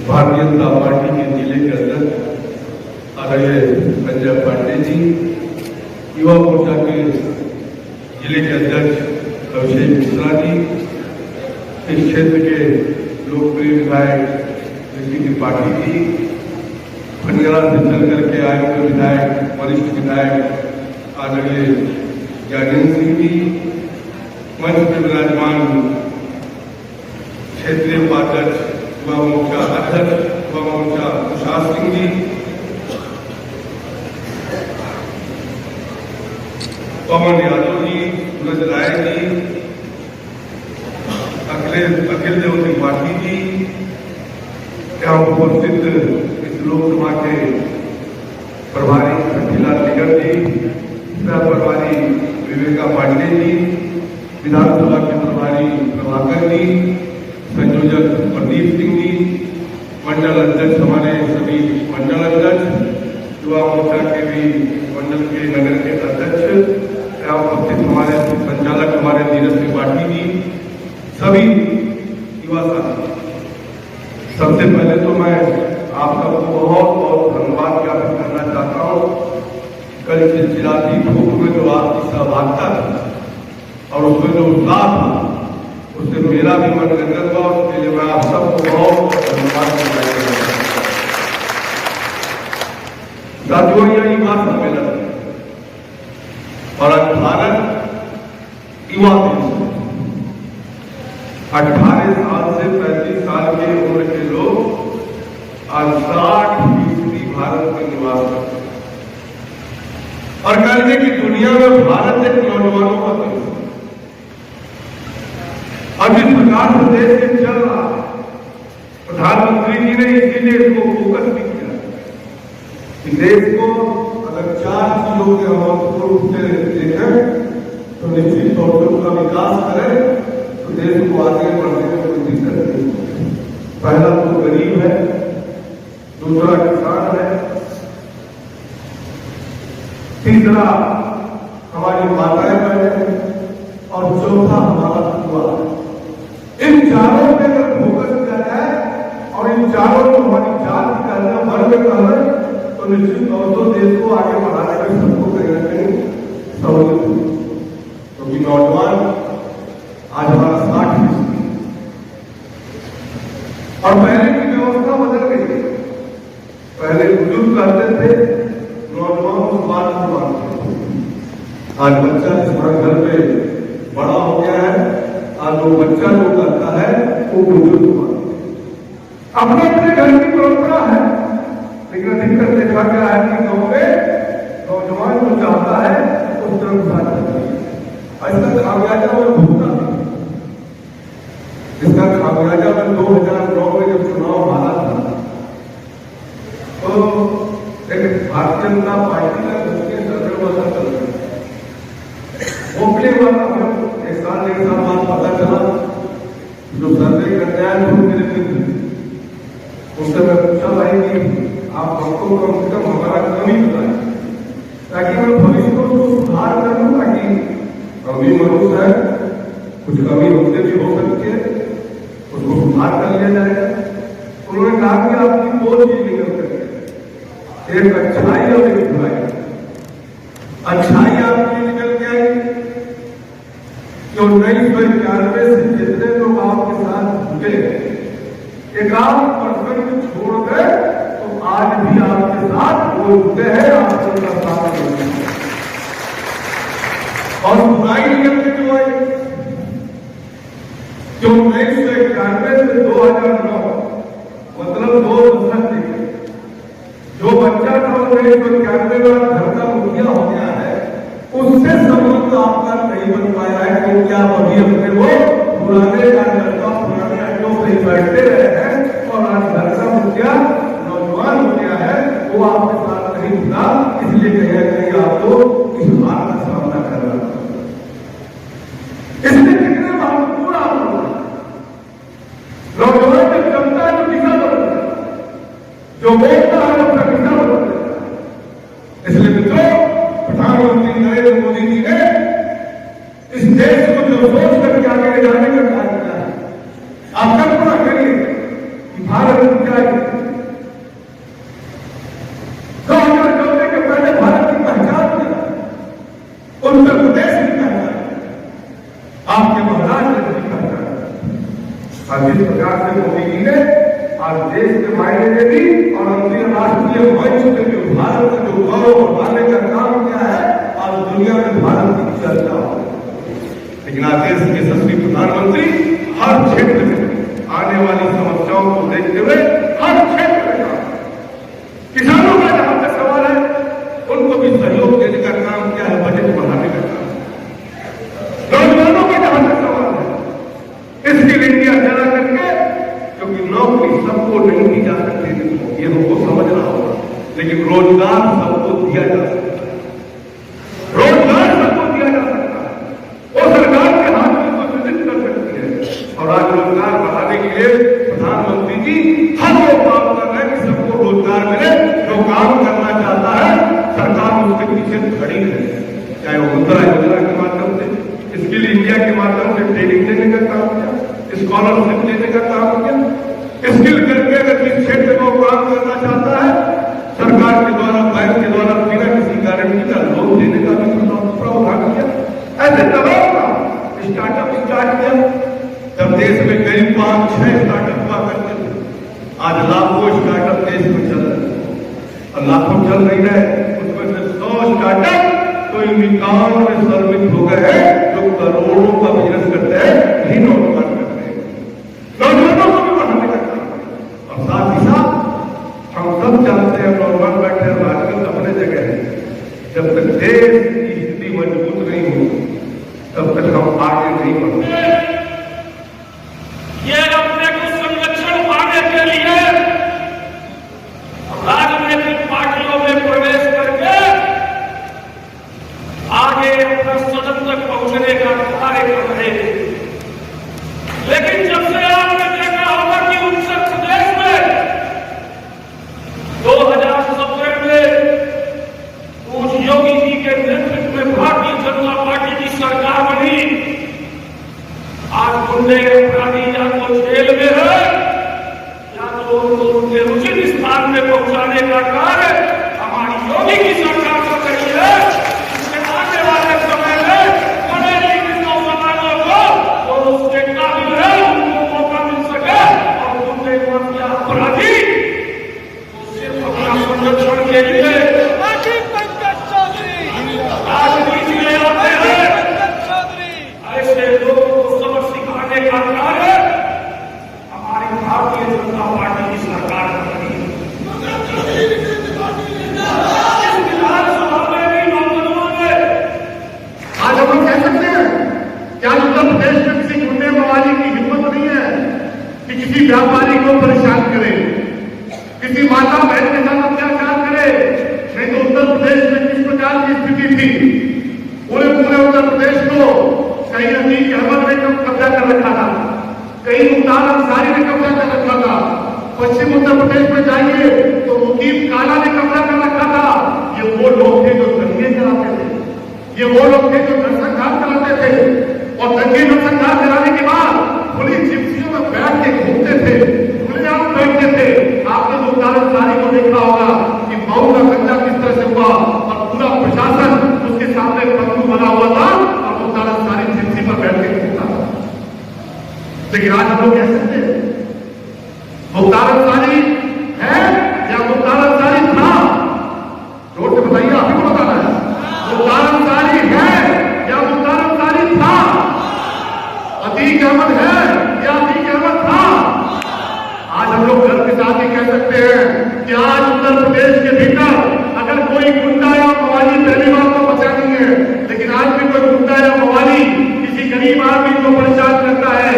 Bharatiya Janata party के जिले के अध्यक्ष आदरणीय संजय पांडे जी, युवा मोर्चा के जिले के अध्यक्ष अभिषेक मिश्रा जी, इस क्षेत्र के लोकप्रिय विधायक ऋषि त्रिपाठी जी, खंडगरा से चल करके आए हुए विधायक वरिष्ठ विधायक आदरणीय ज्ञानेन्द्र सिंह जी, मंच पर विराजमान क्षेत्रीय उपाध्यक्ष युवा मोर्चा अध्यक्ष युवा मोर्चा तुषार सिंह जी, पवन यादव जी, सूरज राय जी, अखिल देव त्रिपाठी जी, यहाँ उपस्थित इस लोकसभा के प्रभारी शक्तिलाल निगर जी, प्रभारी विवेका पांडे जी, विधानसभा के प्रभारी प्रभाकर जी, संयोजक प्रदीप सिंह जी, मंडल अध्यक्ष हमारे सभी मंडल अध्यक्ष, युवा मोर्चा के भी मंडल के नगर के अध्यक्ष, यहाँ उपस्थित हमारे संचालक हमारे नीरज त्रिपाठी जी, सभी युवा साथी, सबसे पहले तो मैं आप सबको बहुत बहुत धन्यवाद ज्ञापित करना चाहता हूँ। कल चिलचिलाती धूप में जो आपकी सहभागिता थी और उसमें जो उत्साह था, उससे मेरा भी मन गदगद हुआ। उसके लिए मैं आप सबको बहुत धन्यवाद देना चाहता हूँ। साथियों, यह युवा सम्मेलन है और आज भारत युवा देश है। 18 साल से 35 साल की उम्र के लोग आज 60% भारत में निवास करते हैं और कहते कि दुनिया में भारत एक नौजवानों का देश है। अब इस प्रकार से देश में चल रहा है, प्रधानमंत्री जी ने इसीलिए इसको फोकस भी किया कि देश को अगर 4 चीजों के हम रूप से देखें तो निश्चित तौर पर उसका विकास करें तो देश को आगे बढ़ने में कोई दिक्कत नहीं। पहला तो गरीब है, दूसरा किसान है, तीसरा हमारी माताएं बहनें और चौथा हमारा युवा है। इन चारों पे अगर फोकस किया जाए और इन चारों को हमारी जात करना वर्ग करना तो निश्चित तौर पर देश को आगे बढ़ाने में सबको कहीं ना कहीं सहूलियत होगी। क्योंकि नौजवान आज हमारा 60% और पहले की व्यवस्था बदल गई। पहले बुजुर्ग कहते थे, नौजवान उस बात को मानते थे। आज बच्चा हमारे घर पे बड़ा हो गया है, आज वो बच्चा जो करता है वो बुजुर्ग मानते हैं। अपने अपने घर की परंपरा है, लेकिन अधिकतर देखा गया है कि गांव में नौजवान जो चाहता है उस तरफ साथ करता है। ऐसा खामियाजा में भुगता है। इसका खामियाजा में 2009 में जब चुनाव हारा था तो एक भारतीय जनता पार्टी का उसके सर्वे हुआ था चल रहा मोकले हुआ था। एक साल बाद पता चला जो सर्वे करने आए तो मेरे मित्र उनसे मैं पूछा, भाई कि आप हमको कम से कम हमारा कमी बताएं ताकि मैं भविष्य को सुधार कर लूँ, ताकि हम भी मनुष्य है, कुछ कमी हमसे भी हो सकती है, उसको सुधार कर लिया जाएगा। उन्होंने कहा कि आपकी 2 चीज निकल सकती है, एक अच्छाई और एक बुराई। अच्छाई आपकी निकल के आई कि 1991 से जितने लोग आपके साथ जुटे 1% छोड़ गए तो आज भी आपके साथ वो जुटे हैं, आपको उनका साथ देते हैं। और बुराई निकल के जो आई जो 1991 से 2009 मतलब 2 दशक के जो बच्चा था 1991 में घर का मुखिया हो गया है, उससे संबंध आपका नहीं बन पाया है क्योंकि आप अभी अपने वो पुराने कार्यकर्ता पुराने अड्डों से बैठते रहे हैं और आज घर का मुखिया नौजवान हो गया है, वो आपके साथ नहीं जुड़ा, इसलिए कहीं ना कहीं आपको इस हार का सामना करना पड़ा। इसलिए कितने महत्वपूर्ण आप नौजवान की क्षमता जो दिशा बदल जो बोलता है अपना दिशा बदल देता है। इसलिए मित्रों, प्रधानमंत्री नरेंद्र मोदी जी ने इस देश को जो सोच करके आगे ले जाने का कार्य किया है, आप कल्पना करिए कि भारत क्या और जिस प्रकार से मोदी जी ने आज देश के मायने में भी और अंतर्राष्ट्रीय मंच में भी भारत का जो गौरव बढ़ाने का काम किया है, आज दुनिया में भारत की चर्चा हो। लेकिन आज देश के यशस्वी प्रधानमंत्री हर क्षेत्र में आने वाली समस्याओं को देखते हुए हर क्षेत्र में किसानों का जहां तक सवाल है उनको भी सहयोग देने का काम किया है, बजट बढ़ाने का काम। नौजवानों का जहां तक सवाल है स्किल इंडिया चला करके, क्योंकि नौकरी सबको नहीं दी जा सकती, ये हमको समझना होगा, लेकिन रोजगार सबको दिया जा सकता है। रोजगार सबको दिया जा सकता है, वो सरकार के हाथ में उसको सृजित कर सकती है। और आज रोजगार बढ़ाने के लिए प्रधानमंत्री जी हर वो काम कर रहे हैं कि सबको रोजगार मिले। जो काम करना चाहता है सरकार उसके पीछे खड़ी है, चाहे वो मुद्रा योजना के माध्यम से, स्किल इंडिया के माध्यम से ट्रेनिंग देने का काम किया, स्कॉलरशिप देने का काम किया। स्किल करके अगर किस क्षेत्र में काम करना चाहता है सरकार के द्वारा, बैंक के द्वारा बिना किसी गारंटी का लोन देने का भी प्रावधान किया। ऐसे तमाम काम स्टार्टअप स्टार्ट किया। जब देश में करीब 5-6 स्टार्टअप हुआ करते थे, आज लाखों स्टार्टअप देश में चल रहे हैं और लाखों चल नहीं रहे, उसमें से 100 स्टार्टअप तो यूनिकॉर्न में सम्मिलित हो गए हैं, जो करोड़ों का बिजनेस करते हैं, यही नौजवान करते हैं। नौजवानों को भी बढ़ाने का काम है। और साथ ही साथ हम सब जानते हैं, नौजवान बैठे हैं आजकल अपने जगह है, जब तक देश की स्थिति मजबूत नहीं होगी तब तक हम आगे नहीं बढ़ेंगे। ये अपने को संरक्षण पाने के लिए राजनीतिक पार्टियों में प्रवेश करके आगे अपना सदन तक पहुंचने का कार्य कर रहे थे। लेकिन जब से आपने देखा होगा कि उत्तर प्रदेश में 2017 में पूज्य योगी जी के नेतृत्व में भारतीय जनता पार्टी की सरकार बनी, आज गुंडे अपराधी या तो जेल में है या तो उनके उचित स्थान में पहुंचाने का कार्य हमारी योगी की सरकार कर रही है। इसके आने वाले समय में बड़े लिखित नौजवानों को जो उसके काबिल है उनको मौका मिल सके और गुंडे माफिया अपराधी सिर्फ अपना संरक्षण के लिए राजनीति में आते हैं। ऐसे लोगों को सबक सिखाने का कार्य हमारी भारतीय जनता पार्टी की सरकार कर रही है। इस विधानसभा में भी नौजवानों ने आज हम लोग कह सकते हैं क्या उत्तर प्रदेश में किसी गुंडे मवाली की हिम्मत नहीं है कि किसी व्यापारी को परेशान करे, किसी माता बहन के साथ अत्याचार करे। नहीं तो उत्तर प्रदेश में किस प्रकार की स्थिति थी, पूरे उत्तर प्रदेश को कहीं अतीक अहमद ने कब्जा कर रखा था, कहीं मुख्तार अंसारी ने कब्जा कर रखा था। पश्चिम उत्तर प्रदेश में जाइए तो मुकीम काला ने कब्जा कर रखा था। ये वो लोग थे जो दंगे कराते थे, ये वो लोग थे जो नरसंहार कराते थे, और दंगे नरसंहार कराने के बाद पुलिस जिप्सियों में बैठ के घूमते थे, खुलेआम बैठते थे। आपने मुख्तार अंसारी को देखा होगा कि मऊ का कब्जा किस तरह से हुआ और पूरा प्रशासन उसके सामने बंदूक बना हुआ था और मुख्तार अंसारी जिप्सी पर बैठ के घूमता था। लेकिन आज हम लोग कह सकते हैं मुख्तार अंसारी है या मुख्तार अंसारी था? जोर से बताइए, आप ही को बताना है। मुख्तार अंसारी है या मुख्तार अंसारी था? अतीक अहमद है या अतीक अहमद था? आज हम लोग गर्व के साथ ही कह सकते हैं कि आज उत्तर प्रदेश के भीतर अगर कोई गुंडा या मवाली, पहली बात तो बचा नहीं है, लेकिन आज भी कोई गुंडा या मवाली किसी गरीब आदमी को परेशान करता है